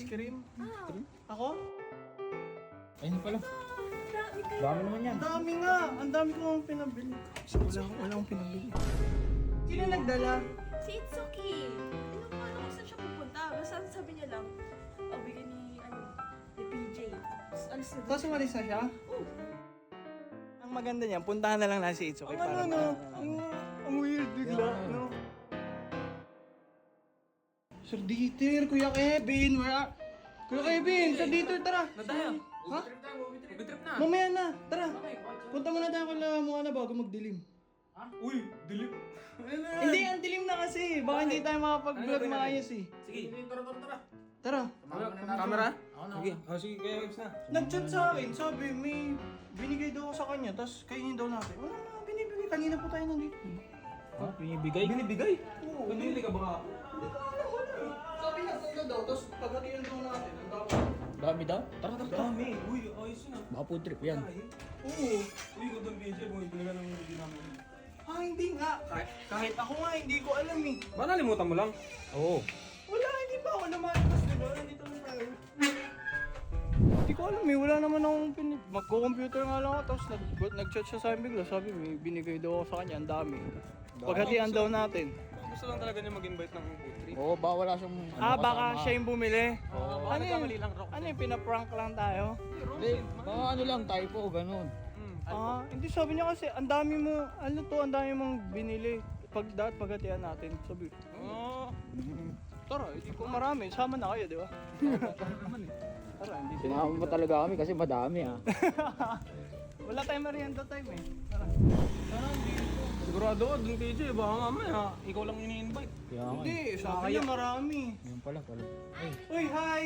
Ice cream? Ah, Ako? Ayun pala. dami kayo. Dami naman yan. Ang dami nga! Ang dami ko ang pinabili. Wala akong pinabili. Sino nagdala? Si Itsuki. Ano ko, ano kung saan siya pupunta? Basta sabi niya lang, bigyan ni PJ. Tapos alis na doon. Tapos umalis na siya? Oh, Ang maganda niya, puntahan na lang na si Itsuki. Ang ano, no? Ang weird bigla, no? Sir Dieter, Kuya Kevin, wala. Kuya Kevin, Sir Dieter, tara. Nadaya. Ha? Mag-trip na. Mamaya na, tara. Punta muna tayo kala mukha na bago magdilim. Uy, dilim. Hindi, ang dilim na kasi. Baka hindi tayo makapag-vlog maayos eh. Sige. Tara. Camera? Sige. Sige, kaya Gibbs na. Nag-chat sa akin, sabi may binigay daw ako sa kanya, tapos kainin daw natin. Wala na, binibigay. Kanina po tayo nandito. Ha? Binibigay? Binibigay? Oo. Binibigay ka ba? Hindi ko alam, wala eh. Sabi niya, tatlo daw, tapos paghatiyan daw natin. Ang dami. Dami daw? Tara, tara, tara. Dami. Uy, ayos na. Baka food trip yan. Oo. Uy, ko doon PJ, bumibili ka ng hindi namin. Ah, hindi nga. Kahit ako nga, hindi ko alam eh. Ba nalimutan mo lang? Oo. Wala, hindi pa ako lumalabas, di ba? Nandito lang tayo. Hindi ko alam eh, wala naman akong magko-computer nga lang ako, tapos nag-chat siya sa akin bigla, sabi may binigay daw ako sa kanya, ang dami. Paghatian daw natin. Gusto lang talaga niya mag-invite ng food trip. Oo, baka wala siyang Baka siya yung bumili. Baka nagkamali lang, Rock. Ano yung pinaprank lang tayo? Hindi, baka ano lang, typo, ganun. Hindi sabi niya kasi, ang dami mo, ano to, ang dami mong binili. Paghatian natin, sabi. Tara, hindi ko marami, sama na kayo, di ba? Tara, hindi din. Sinama mo talaga kami kasi madami ah. Wala tayong merienda time eh. Tara. Sigurado ka doon PJ, baka mamaya ikaw lang ini-invite. Kaya nga. Hindi, sabi niya marami. Yun pala. Ay, Uy, hi!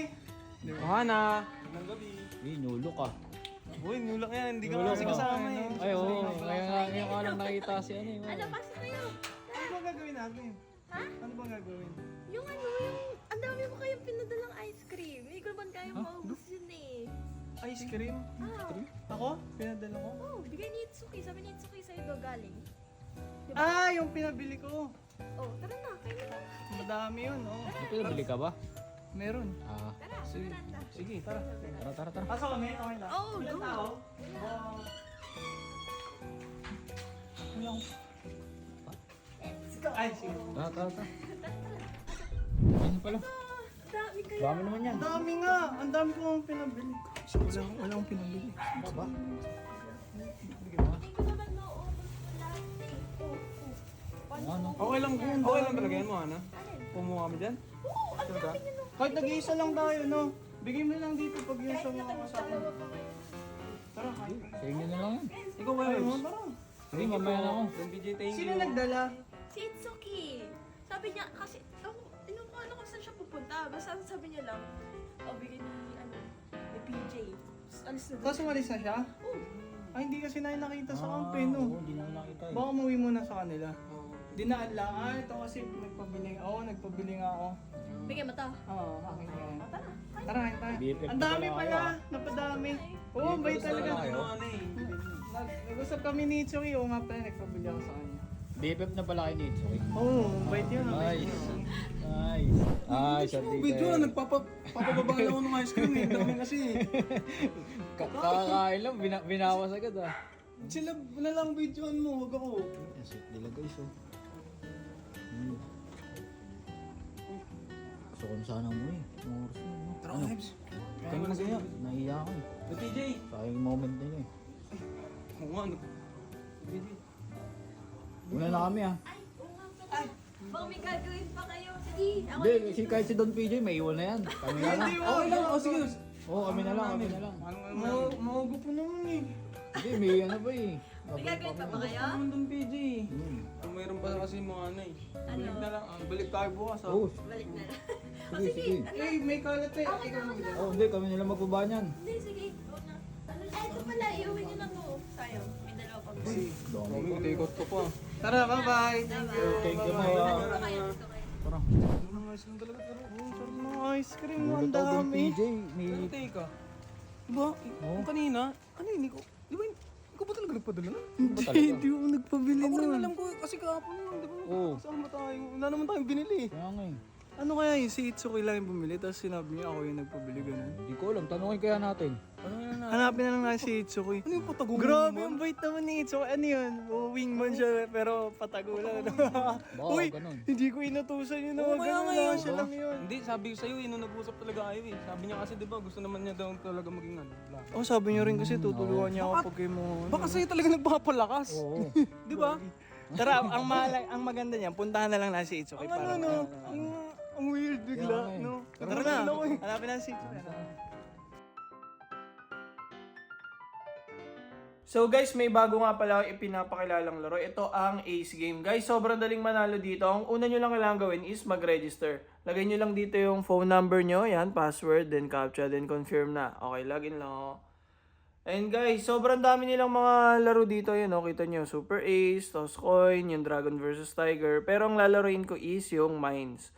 Hana! Ng gabi. nulo ka. Uy, nulak yan, hindi ka Nulak kasi ka. kasama eh. Ay, oo. Ngayon nga lang nakita si ano eh. ano, pasok kayo. Ano bang gagawin natin? Ha? Ano bang gagawin? Yung ang dami mo kayong pinadalang ice cream. Hindi ko naman kayong maubos yun eh. Ice cream? Ah, Ako? Pinadala ko? oh, bigay ni Itsuki. Sabi ni Itsuki sa'yo daw galing. Diba? Ah, yung pinabili ko. Oh, tara na, kayo na. Madami yun, oh. May pinabili ka ba? Meron. Ah, Tara, Sige. tara. Sige, tara. tara. Pasok kami, okay lang. Oh, Ilan go. tao? Wala akong... Let's go. Ay, sige. Tara. Ayun pala. Dami kayo. Dami naman yan. Ang dami nga. Ang dami ko ang pinabili. Wala akong pinabili. Ba? Hindi ko naman nauubos ko lahat eh. Ano? Okay lang, okay lang talaga yan mo, Hana. Alin? Pumuha kami dyan. Oo, ang dami nyo nung Kahit nag-iisa lang tayo, no? Bigay mo lang dito pag yun kahit sa mga kasama. nakapagdalawa pa kayo. Tara, kain. Sa inyo na lang yan. Ikaw kayo, Ayun, Gibbs. tara. Sige, mamaya na ako. Then PJ, thank Sino you. nagdala? Si Itsuki. Sabi niya, kasi, tinong ko ano kung saan siya pupunta. Basta sabi niya lang, bigyan ni PJ. Tapos alis na doon. Tapos umalis na siya? Oh, Ay, hindi kasi na nakita sa campaign, no? Oo, hindi naman nakita eh. Baka umuwi muna sa kanila. Dinaan lang. Ito kasi nagpabili ako. Nagpabili nga ako. bigyan mo to. Oo, akin yan. Tara, kain. Tara, kain tayo. BFF Ang dami na pala pala. kayo, Napadami. Oo, bait talaga. kayo. Nag-usap kami ni Itsuki. Oo nga pala, nagpabili ako sa kanya. BFF na pala kayo dito. Okay. Oo, bait yun. Ang bait Nice. yun. Nice. Ay, sa Video na, nagpapababa ako ng ice cream eh. Dami kasi. Kakakain lang, binawas agad ah. Sila na lang videoan mo, wag ako. Yan, sweet nila guys oh. Gusto ko na sana mo eh. Mga oras na no? Tara, Gibbs. Kaya mo na kaya. Nahiya ako eh. The PJ. Sayang yung moment nila eh. Oo nga, ano. PJ. Una na kami ah. Ay, oo nga pala. Baka may gagawin pa kayo. Sige, ako Hindi, kahit si Don PJ may iwan na yan. Kami na lang. Hindi mo. Okay lang, sige. Oo, kami na lang. Maugo po naman eh. Hindi, may ano ba eh. may gagawin pa ba kayo? Naman doon PJ. Hmm. Kung mayroon pa kasi mga ano eh. Ano? Balik na lang. Balik tayo bukas ah. Oo, Balik na lang. sige, sige. Eh, may kalat eh. Okay Ikaw na, mo okay na. Oo, hindi, kami nila magbaba niyan. Hindi, sige. Go na. Ay, ito pala. Iuwi niyo na mo. Sayang. May dalawa pa gusto. Dami ko. Ikot ko pa. Tara, bye-bye. Thank you. Thank you Bye-bye. po. Gusto kayo, gusto kayo. Tara. Ang ice cream talaga. Oh, sarap ng ice cream. Ulo Ang to, Don dami. PJ. May... Pero teka. Diba? Yung kanina, hindi ko. Di ba? Ikaw ba talaga nagpadala na? Ba talaga? Hindi mo nagpabili Ako rin nun. alam ko kasi kahapon lang, di ba? Oo. Kasama tayo. Wala naman tayong binili. Kaya nga eh. Ano kaya yung si Itsuki lang yung bumili, tapos sinabi niya ako yung nagpabili, ganun. Hindi ko alam, tanungin kaya natin. Ano yan na? Hanapin na lang natin si Itsuki. Ano yung patago? Grabe, ang bait naman ni Itsuki. Ano yun? Wingman siya, pero patago lang. Uy, ganun. hindi ko inutusan yun na Oo, wag kaya ganun nga lang. yun. Siya lang yun. Hindi, sabi ko sa'yo, nung nag-usap talaga kayo eh. Sabi niya kasi, di ba, gusto naman niya daw talaga maging ano. Blah. Oh, sabi niyo rin kasi tutulungan niya ako pag mo. Baka sa'yo talaga nagpapalakas. Oo. Di ba? Tara, ang maganda niyan, puntahan na lang na si Itsuki. Ang ano, no? Ang weird bigla, Yeah, no? Tara na, hanapin na si Itsuki. So guys, may bago nga pala ako ipinapakilalang laro. Ito ang Ace Game. Guys, sobrang daling manalo dito. Ang una nyo lang kailangan gawin is mag-register. Lagay nyo lang dito yung phone number nyo, yan, password, then captcha, then confirm na. Okay, login lang ako. And guys, sobrang dami nilang mga laro dito. Yun, oh, kita nyo, Super Ace, Toss Coin, yung Dragon vs Tiger. Pero ang lalaroin ko is yung Mines.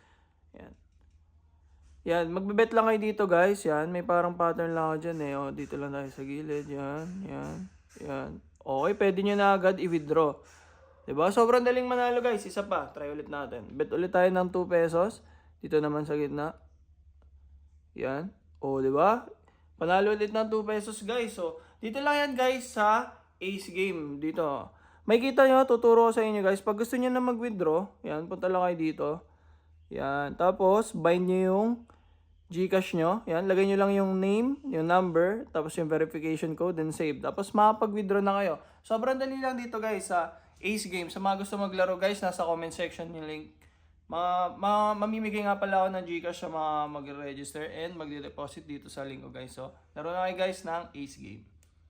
Yan. Yan, magbebet lang kayo dito guys. Yan, may parang pattern lang ako dyan eh. Oh, dito lang tayo sa gilid. Yan, yan. Yan. Okay, pwede nyo na agad i-withdraw. Diba? Sobrang daling manalo guys. Isa pa. Try ulit natin. Bet ulit tayo ng 2 pesos. Dito naman sa gitna. Yan. O, diba? Panalo ulit ng 2 pesos guys. So, dito lang yan guys sa Ace Game. Dito. May kita nyo, tuturo ko sa inyo guys. Pag gusto nyo na mag-withdraw, yan, punta lang kayo dito. Yan. Tapos, bind nyo yung Gcash nyo, yan, lagay nyo lang yung name, yung number, tapos yung verification code, then save. Tapos makapag-withdraw na kayo. Sobrang dali lang dito guys sa Ace Game. Sa mga gusto maglaro guys, nasa comment section yung link. Mamimigay nga pala ako ng Gcash sa mga mag-register and magde-deposit dito sa link ko guys. So, laro na kayo guys ng Ace Game.